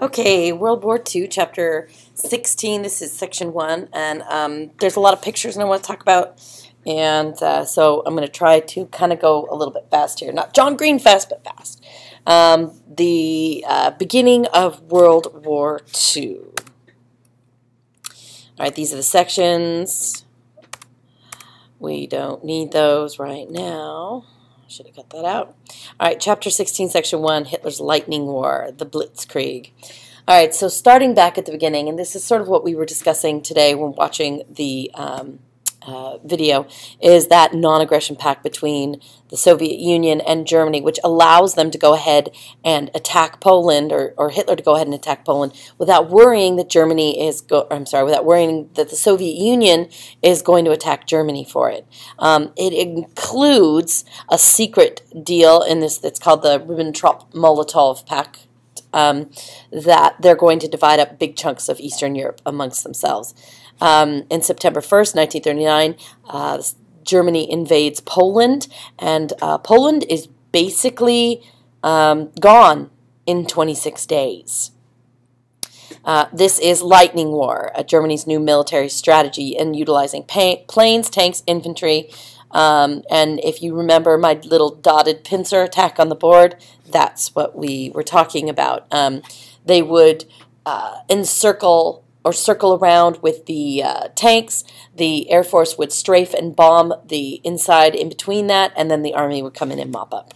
Okay, World War II, Chapter 16. This is Section 1, and there's a lot of pictures I want to talk about, and so I'm going to try to kind of go a little bit fast here. Not John Green fast, but fast. The beginning of World War II. All right, these are the sections. We don't need those right now. Should have cut that out. All right, Chapter 16, Section 1, Hitler's Lightning War, the Blitzkrieg. All right, so starting back at the beginning, and this is sort of what we were discussing today when watching the video, is that non-aggression pact between the Soviet Union and Germany, which allows them to go ahead and attack Poland, or Hitler to go ahead and attack Poland, without worrying that without worrying that the Soviet Union is going to attack Germany for it. It includes a secret deal in this that's called the Ribbentrop-Molotov Pact, that they're going to divide up big chunks of Eastern Europe amongst themselves. In September 1st, 1939, Germany invades Poland, and Poland is basically gone in 26 days. This is Lightning War, Germany's new military strategy in utilizing planes, tanks, infantry, and if you remember my little dotted pincer attack on the board, that's what we were talking about. They would encircle or circle around with the tanks. The Air Force would strafe and bomb the inside in between that, and then the Army would come in and mop up.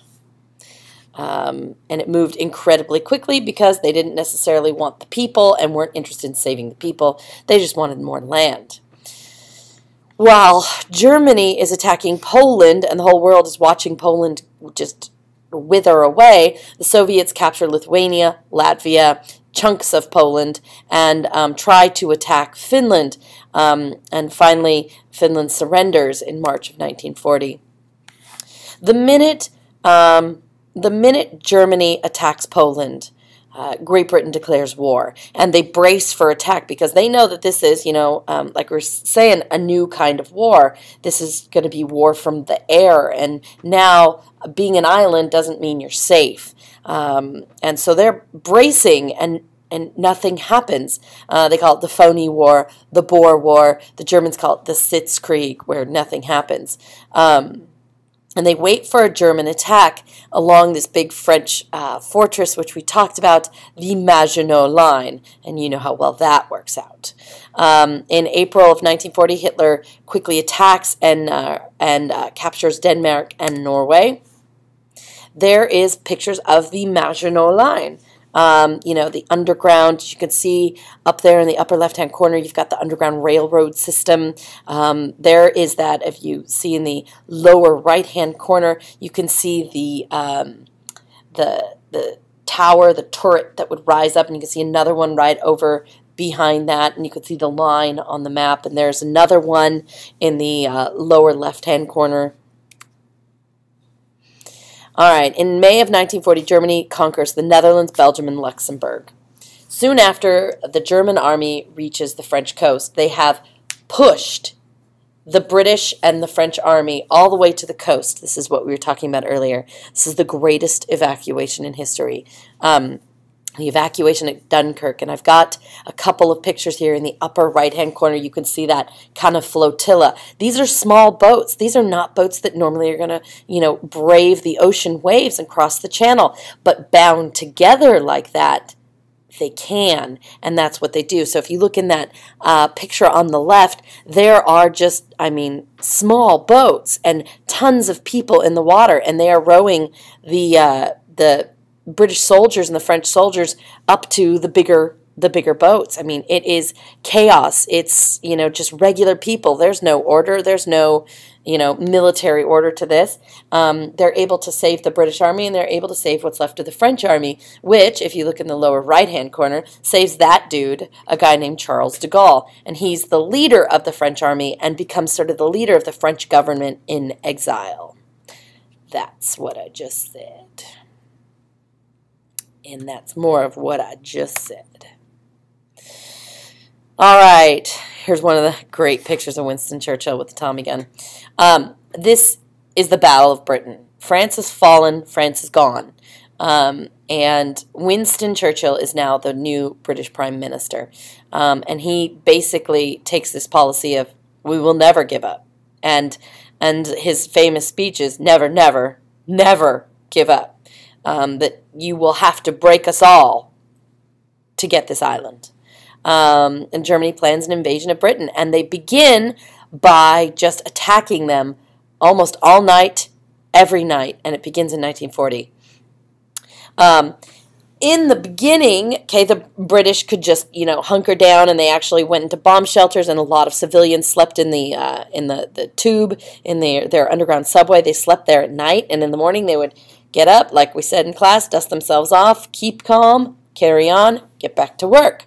And it moved incredibly quickly because they didn't necessarily want the people and weren't interested in saving the people. They just wanted more land. While Germany is attacking Poland and the whole world is watching Poland just wither away, the Soviets capture Lithuania, Latvia, chunks of Poland, and try to attack Finland. And finally, Finland surrenders in March of 1940. The minute Germany attacks Poland, Great Britain declares war, and they brace for attack because they know that this is, like we're saying, a new kind of war. This is going to be war from the air, and now being an island doesn't mean you're safe. And so they're bracing, and nothing happens. They call it the phony war, the Boer War. The Germans call it the Sitzkrieg, where nothing happens. And they wait for a German attack along this big French fortress, which we talked about, the Maginot Line. And you know how well that works out. In April of 1940, Hitler quickly attacks and captures Denmark and Norway. There is pictures of the Maginot Line. The underground, you can see up there in the upper left-hand corner, you've got the underground railroad system. There is that, if you see in the lower right-hand corner, you can see the tower, the turret that would rise up, and you can see another one right over behind that, and you can see the line on the map, and there's another one in the lower left-hand corner. All right, in May of 1940, Germany conquers the Netherlands, Belgium, and Luxembourg. Soon after the German army reaches the French coast, they have pushed the British and the French army all the way to the coast. This is what we were talking about earlier. This is the greatest evacuation in history. The evacuation at Dunkirk, and I've got a couple of pictures here in the upper right-hand corner. You can see that kind of flotilla. These are small boats. These are not boats that normally are going to, brave the ocean waves and cross the channel, but bound together like that, they can, and that's what they do. So if you look in that picture on the left, there are just, small boats and tons of people in the water, and they are rowing the British soldiers and the French soldiers up to the bigger boats. It is chaos. It's, just regular people. There's no order. There's no, military order to this. They're able to save the British army, and they're able to save what's left of the French army, which, if you look in the lower right-hand corner, saves that dude, a guy named Charles de Gaulle. And he's the leader of the French army and becomes sort of the leader of the French government in exile. That's what I just said. And that's more of what I just said. All right, here's one of the great pictures of Winston Churchill with the Tommy gun. This is the Battle of Britain. France has fallen, France is gone. And Winston Churchill is now the new British Prime Minister. And he basically takes this policy of, we will never give up. And his famous speech is, never, never, never give up. That you will have to break us all to get this island. And Germany plans an invasion of Britain. And they begin by just attacking them almost all night, every night. And it begins in 1940. In the beginning, okay, the British could just, hunker down, and they actually went into bomb shelters, and a lot of civilians slept in the tube, in their underground subway. They slept there at night, and in the morning they would get up, like we said in class, dust themselves off, keep calm, carry on, get back to work.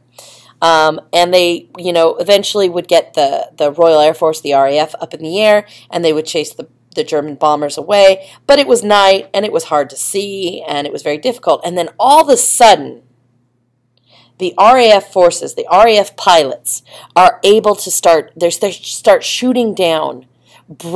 And they, eventually would get the Royal Air Force, the RAF, up in the air, and they would chase the German bombers away. But it was night, and it was hard to see, and it was very difficult. And then all of a sudden, the RAF forces, the RAF pilots, are able to start shooting down the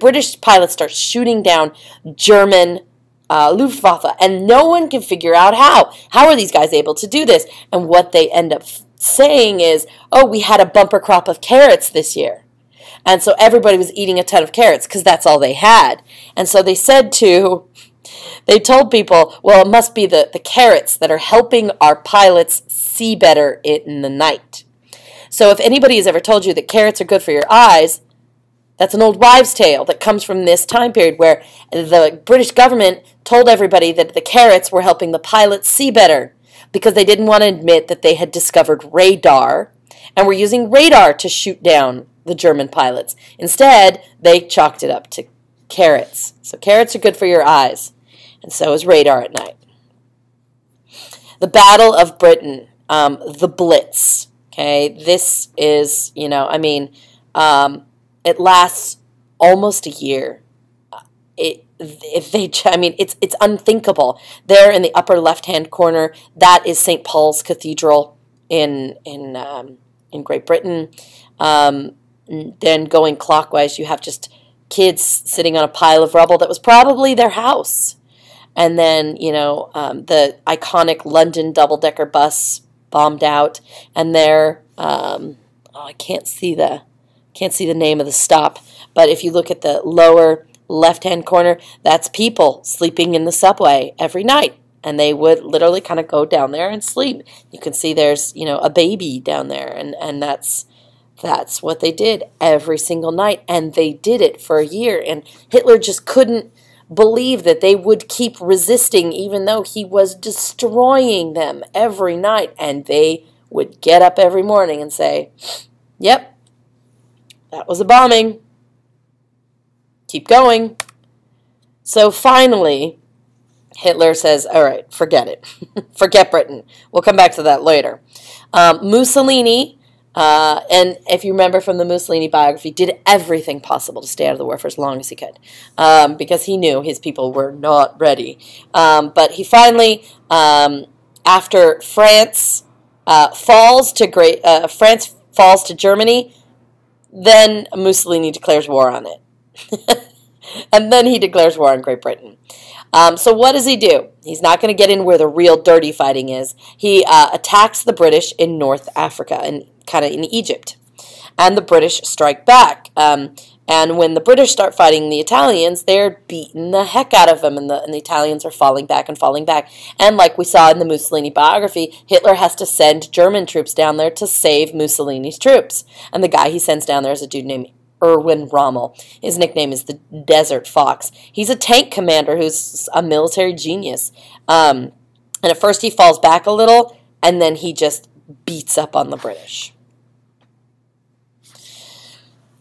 British pilots start shooting down German Luftwaffe, and no one can figure out how. How are these guys able to do this? And what they end up saying is, oh, we had a bumper crop of carrots this year. And so everybody was eating a ton of carrots because that's all they had. And so they told people, well, it must be the carrots that are helping our pilots see better in the night. So if anybody has ever told you that carrots are good for your eyes, that's an old wives' tale that comes from this time period where the British government told everybody that the carrots were helping the pilots see better because they didn't want to admit that they had discovered radar and were using radar to shoot down the German pilots. Instead, they chalked it up to carrots. So carrots are good for your eyes, and so is radar at night. The Battle of Britain, the Blitz. Okay, this is, it lasts almost a year. It's unthinkable. There in the upper left-hand corner, that is St. Paul's Cathedral in Great Britain. Then going clockwise, you have just kids sitting on a pile of rubble that was probably their house. And then, the iconic London double-decker bus bombed out. And there, I can't see the name of the stop. But if you look at the lower left-hand corner, that's people sleeping in the subway every night. And they would literally kind of go down there and sleep. You can see there's, a baby down there. And that's what they did every single night, and they did it for a year. And Hitler just couldn't believe that they would keep resisting, even though he was destroying them every night. And they would get up every morning and say, yep, that was a bombing. Keep going. So finally, Hitler says, all right, forget it. Forget Britain. We'll come back to that later. Mussolini... and if you remember from the Mussolini biography, did everything possible to stay out of the war for as long as he could, because he knew his people were not ready. But he finally, after France falls to Germany, then Mussolini declares war on it, and then he declares war on Great Britain. So what does he do? He's not going to get in where the real dirty fighting is. He attacks the British in North Africa and kind of in Egypt. And the British strike back. And when the British start fighting the Italians, they're beating the heck out of them, and the Italians are falling back and falling back. And like we saw in the Mussolini biography, Hitler has to send German troops down there to save Mussolini's troops. And the guy he sends down there is a dude named Erwin Rommel. His nickname is the Desert Fox. He's a tank commander who's a military genius. And at first he falls back a little, and then he just beats up on the British.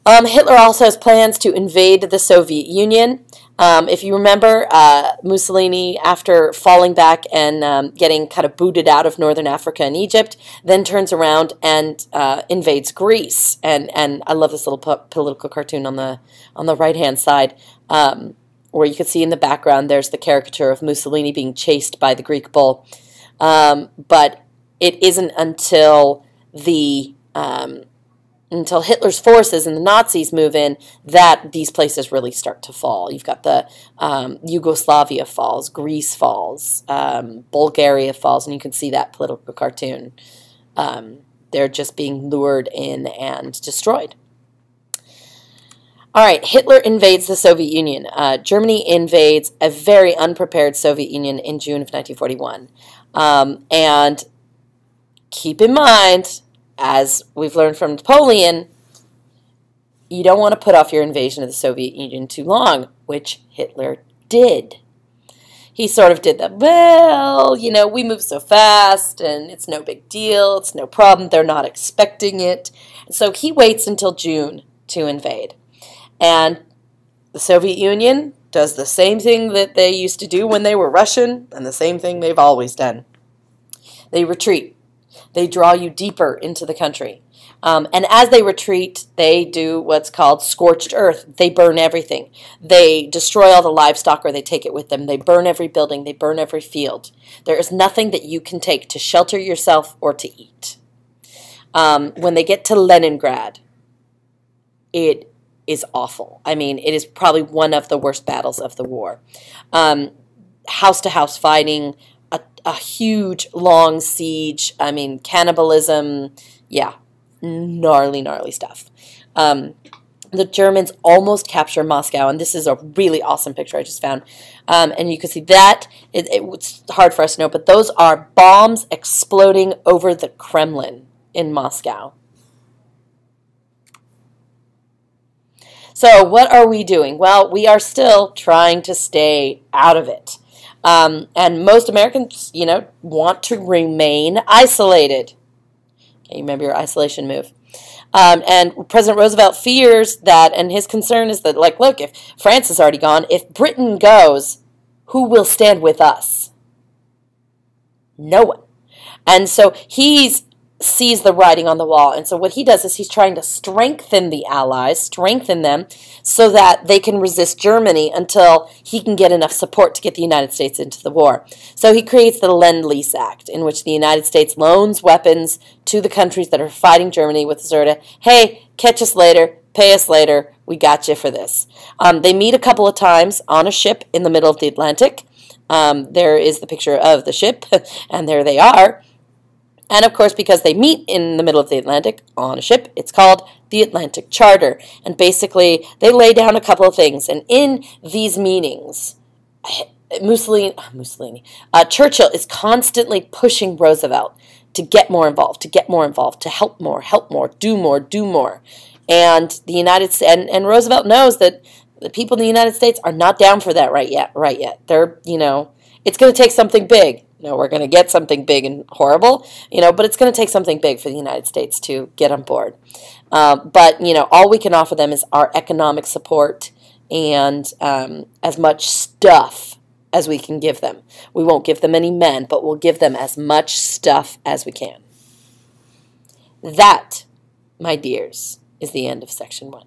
Hitler also has plans to invade the Soviet Union. If you remember, Mussolini, after falling back and getting kind of booted out of northern Africa and Egypt, then turns around and invades Greece. And I love this little political cartoon on the right-hand side, where you can see in the background there's the caricature of Mussolini being chased by the Greek bull. But it isn't until the until Hitler's forces and the Nazis move in, that these places really start to fall. You've got the Yugoslavia falls, Greece falls, Bulgaria falls, and you can see that political cartoon. They're just being lured in and destroyed. All right, Hitler invades the Soviet Union. Germany invades a very unprepared Soviet Union in June of 1941. And keep in mind, as we've learned from Napoleon, you don't want to put off your invasion of the Soviet Union too long, which Hitler did. He sort of did that, well, you know, we move so fast, and it's no big deal, it's no problem, they're not expecting it. So he waits until June to invade. And the Soviet Union does the same thing that they used to do when they were Russian, and the same thing they've always done. They retreat. They draw you deeper into the country. And as they retreat, they do what's called scorched earth. They burn everything. They destroy all the livestock, or they take it with them. They burn every building. They burn every field. There is nothing that you can take to shelter yourself or to eat. When they get to Leningrad, it is awful. I mean, it is probably one of the worst battles of the war. House-to-house fighting, a huge, long siege. I mean, cannibalism. Yeah, gnarly, gnarly stuff. The Germans almost capture Moscow, and this is a really awesome picture I just found. And you can see that. It's hard for us to know, but those are bombs exploding over the Kremlin in Moscow. So what are we doing? Well, we are still trying to stay out of it. And most Americans, you know, want to remain isolated. Okay, you remember your isolation move. And President Roosevelt fears that, and his concern is that, like, look, if France is already gone, if Britain goes, who will stand with us? No one. And so he sees the writing on the wall. And so what he does is he's trying to strengthen the Allies, strengthen them, so that they can resist Germany until he can get enough support to get the United States into the war. So he creates the Lend-Lease Act, in which the United States loans weapons to the countries that are fighting Germany with the sort of, hey, catch us later, pay us later, we got you for this. They meet a couple of times on a ship in the middle of the Atlantic. There is the picture of the ship, and there they are. And, of course, because they meet in the middle of the Atlantic on a ship, it's called the Atlantic Charter. And basically, they lay down a couple of things. And in these meetings, Churchill is constantly pushing Roosevelt to get more involved, to help more, do more. And the United States, and Roosevelt knows that the people in the United States are not down for that right yet. They're, you know, it's going to take something big. You know, we're going to get something big and horrible, you know, but it's going to take something big for the United States to get on board. But, you know, all we can offer them is our economic support and as much stuff as we can give them. We won't give them any men, but we'll give them as much stuff as we can. That, my dears, is the end of section 1.